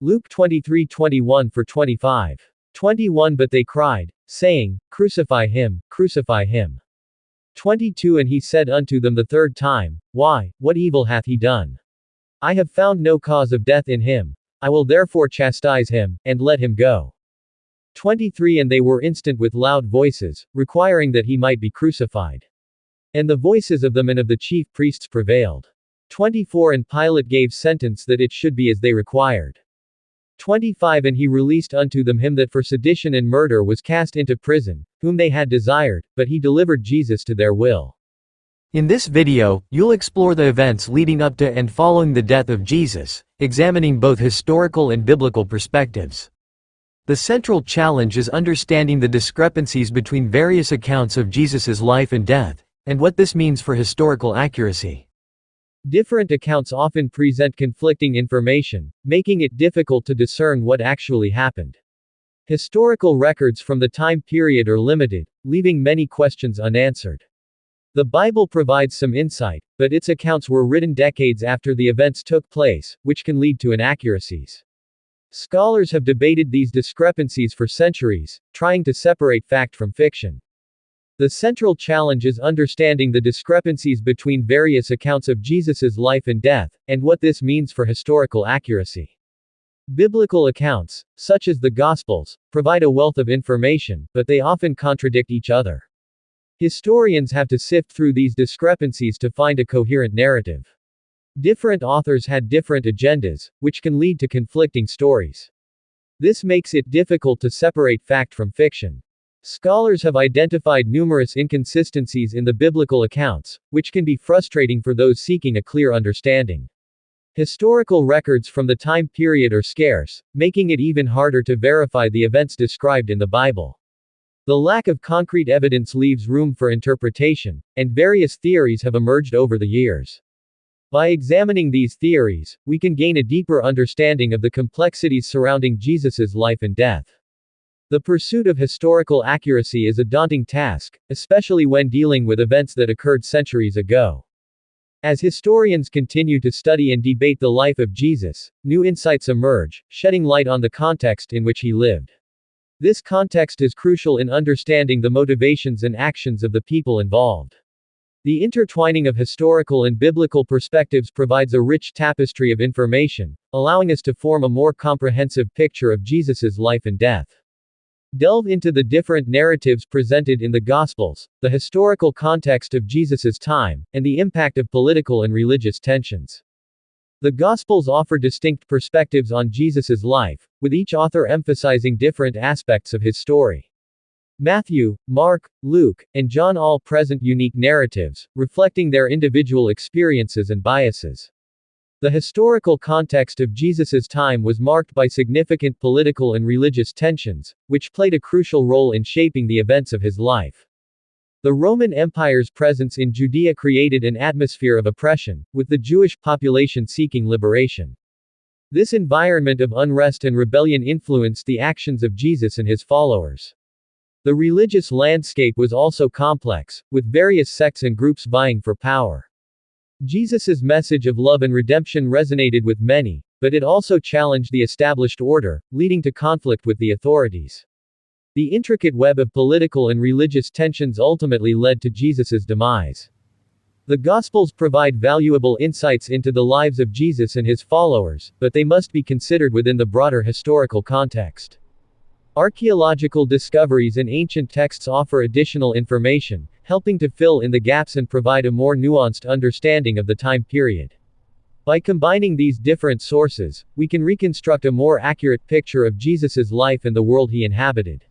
Luke 23:21-25. 21 But they cried, saying, Crucify him, crucify him. 22 And he said unto them the third time, Why, what evil hath he done? I have found no cause of death in him. I will therefore chastise him, and let him go. 23 And they were instant with loud voices, requiring that he might be crucified. And the voices of them and of the chief priests prevailed. 24 And Pilate gave sentence that it should be as they required. 25 And he released unto them him that for sedition and murder was cast into prison, whom they had desired, but he delivered Jesus to their will. In this video, you'll explore the events leading up to and following the death of Jesus, examining both historical and biblical perspectives. The central challenge is understanding the discrepancies between various accounts of Jesus' life and death, and what this means for historical accuracy. Different accounts often present conflicting information, making it difficult to discern what actually happened. Historical records from the time period are limited, leaving many questions unanswered. The Bible provides some insight, but its accounts were written decades after the events took place, which can lead to inaccuracies. Scholars have debated these discrepancies for centuries, trying to separate fact from fiction. The central challenge is understanding the discrepancies between various accounts of Jesus' life and death, and what this means for historical accuracy. Biblical accounts, such as the Gospels, provide a wealth of information, but they often contradict each other. Historians have to sift through these discrepancies to find a coherent narrative. Different authors had different agendas, which can lead to conflicting stories. This makes it difficult to separate fact from fiction. Scholars have identified numerous inconsistencies in the biblical accounts, which can be frustrating for those seeking a clear understanding. Historical records from the time period are scarce, making it even harder to verify the events described in the Bible. The lack of concrete evidence leaves room for interpretation, and various theories have emerged over the years. By examining these theories, we can gain a deeper understanding of the complexities surrounding Jesus' life and death. The pursuit of historical accuracy is a daunting task, especially when dealing with events that occurred centuries ago. As historians continue to study and debate the life of Jesus, new insights emerge, shedding light on the context in which he lived. This context is crucial in understanding the motivations and actions of the people involved. The intertwining of historical and biblical perspectives provides a rich tapestry of information, allowing us to form a more comprehensive picture of Jesus' life and death. Delve into the different narratives presented in the Gospels, the historical context of Jesus' time, and the impact of political and religious tensions. The Gospels offer distinct perspectives on Jesus' life, with each author emphasizing different aspects of his story. Matthew, Mark, Luke, and John all present unique narratives, reflecting their individual experiences and biases. The historical context of Jesus' time was marked by significant political and religious tensions, which played a crucial role in shaping the events of his life. The Roman Empire's presence in Judea created an atmosphere of oppression, with the Jewish population seeking liberation. This environment of unrest and rebellion influenced the actions of Jesus and his followers. The religious landscape was also complex, with various sects and groups vying for power. Jesus' message of love and redemption resonated with many, but it also challenged the established order, leading to conflict with the authorities. The intricate web of political and religious tensions ultimately led to Jesus' demise. The Gospels provide valuable insights into the lives of Jesus and his followers, but they must be considered within the broader historical context. Archaeological discoveries and ancient texts offer additional information, helping to fill in the gaps and provide a more nuanced understanding of the time period. By combining these different sources, we can reconstruct a more accurate picture of Jesus' life and the world he inhabited.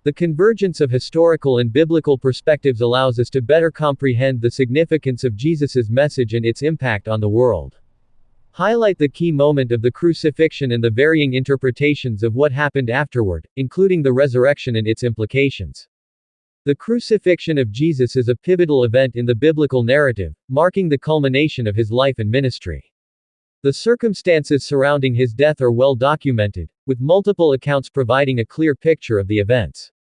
The convergence of historical and biblical perspectives allows us to better comprehend the significance of Jesus' message and its impact on the world. Highlight the key moment of the crucifixion and the varying interpretations of what happened afterward, including the resurrection and its implications. The crucifixion of Jesus is a pivotal event in the biblical narrative, marking the culmination of his life and ministry. The circumstances surrounding his death are well documented, with multiple accounts providing a clear picture of the events.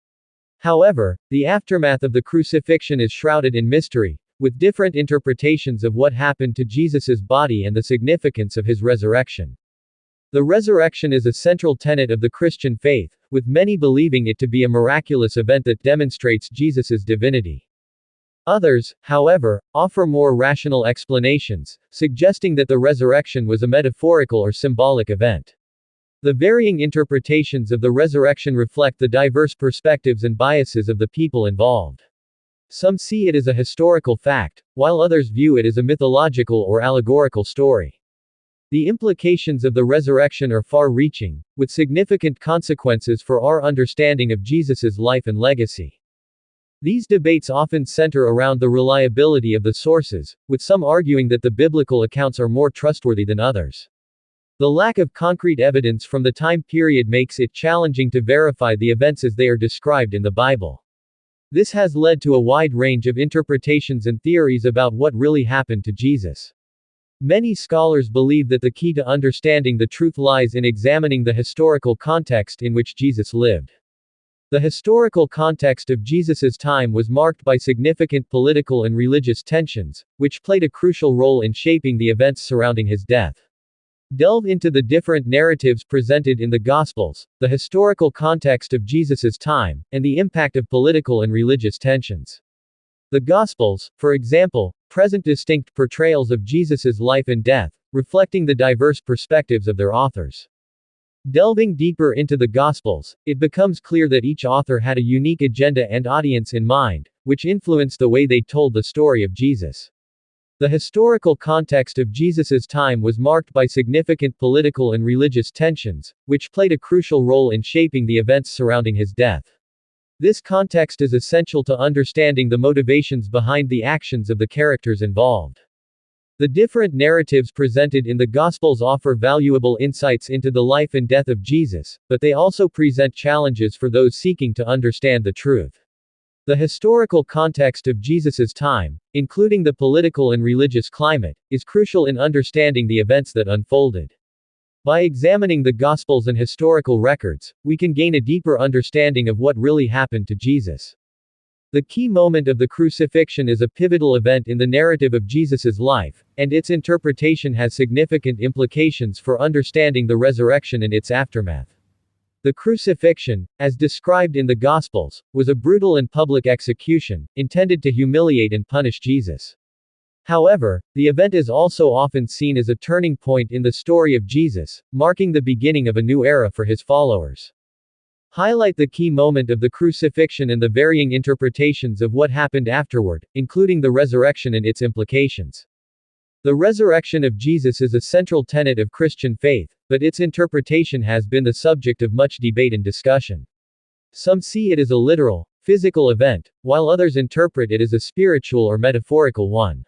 However, the aftermath of the crucifixion is shrouded in mystery, with different interpretations of what happened to Jesus' body and the significance of his resurrection. The resurrection is a central tenet of the Christian faith, with many believing it to be a miraculous event that demonstrates Jesus' divinity. Others, however, offer more rational explanations, suggesting that the resurrection was a metaphorical or symbolic event. The varying interpretations of the resurrection reflect the diverse perspectives and biases of the people involved. Some see it as a historical fact, while others view it as a mythological or allegorical story. The implications of the resurrection are far-reaching, with significant consequences for our understanding of Jesus' life and legacy. These debates often center around the reliability of the sources, with some arguing that the biblical accounts are more trustworthy than others. The lack of concrete evidence from the time period makes it challenging to verify the events as they are described in the Bible. This has led to a wide range of interpretations and theories about what really happened to Jesus. Many scholars believe that the key to understanding the truth lies in examining the historical context in which Jesus lived. The historical context of Jesus' time was marked by significant political and religious tensions, which played a crucial role in shaping the events surrounding his death. Delve into the different narratives presented in the Gospels, the historical context of Jesus' time, and the impact of political and religious tensions. The Gospels, for example, present distinct portrayals of Jesus' life and death, reflecting the diverse perspectives of their authors. Delving deeper into the Gospels, it becomes clear that each author had a unique agenda and audience in mind, which influenced the way they told the story of Jesus. The historical context of Jesus' time was marked by significant political and religious tensions, which played a crucial role in shaping the events surrounding his death. This context is essential to understanding the motivations behind the actions of the characters involved. The different narratives presented in the Gospels offer valuable insights into the life and death of Jesus, but they also present challenges for those seeking to understand the truth. The historical context of Jesus' time, including the political and religious climate, is crucial in understanding the events that unfolded. By examining the Gospels and historical records, we can gain a deeper understanding of what really happened to Jesus. The key moment of the crucifixion is a pivotal event in the narrative of Jesus' life, and its interpretation has significant implications for understanding the resurrection and its aftermath. The crucifixion, as described in the Gospels, was a brutal and public execution, intended to humiliate and punish Jesus. However, the event is also often seen as a turning point in the story of Jesus, marking the beginning of a new era for his followers. Highlight the key moment of the crucifixion and the varying interpretations of what happened afterward, including the resurrection and its implications. The resurrection of Jesus is a central tenet of Christian faith, but its interpretation has been the subject of much debate and discussion. Some see it as a literal, physical event, while others interpret it as a spiritual or metaphorical one.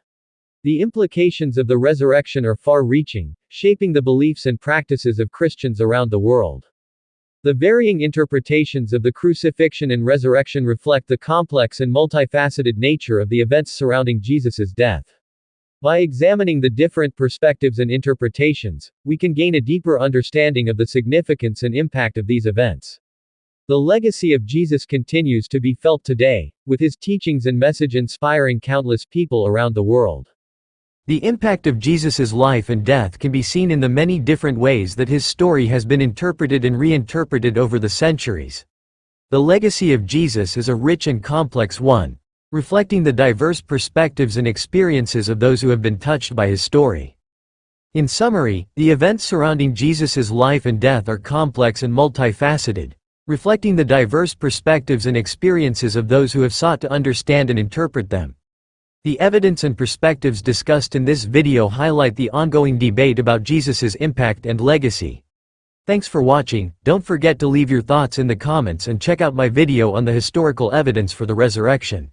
The implications of the resurrection are far-reaching, shaping the beliefs and practices of Christians around the world. The varying interpretations of the crucifixion and resurrection reflect the complex and multifaceted nature of the events surrounding Jesus' death. By examining the different perspectives and interpretations, we can gain a deeper understanding of the significance and impact of these events. The legacy of Jesus continues to be felt today, with his teachings and message inspiring countless people around the world. The impact of Jesus' life and death can be seen in the many different ways that his story has been interpreted and reinterpreted over the centuries. The legacy of Jesus is a rich and complex one, reflecting the diverse perspectives and experiences of those who have been touched by his story. In summary, the events surrounding Jesus' life and death are complex and multifaceted, reflecting the diverse perspectives and experiences of those who have sought to understand and interpret them. The evidence and perspectives discussed in this video highlight the ongoing debate about Jesus' impact and legacy. Thanks for watching. Don't forget to leave your thoughts in the comments and check out my video on the historical evidence for the resurrection.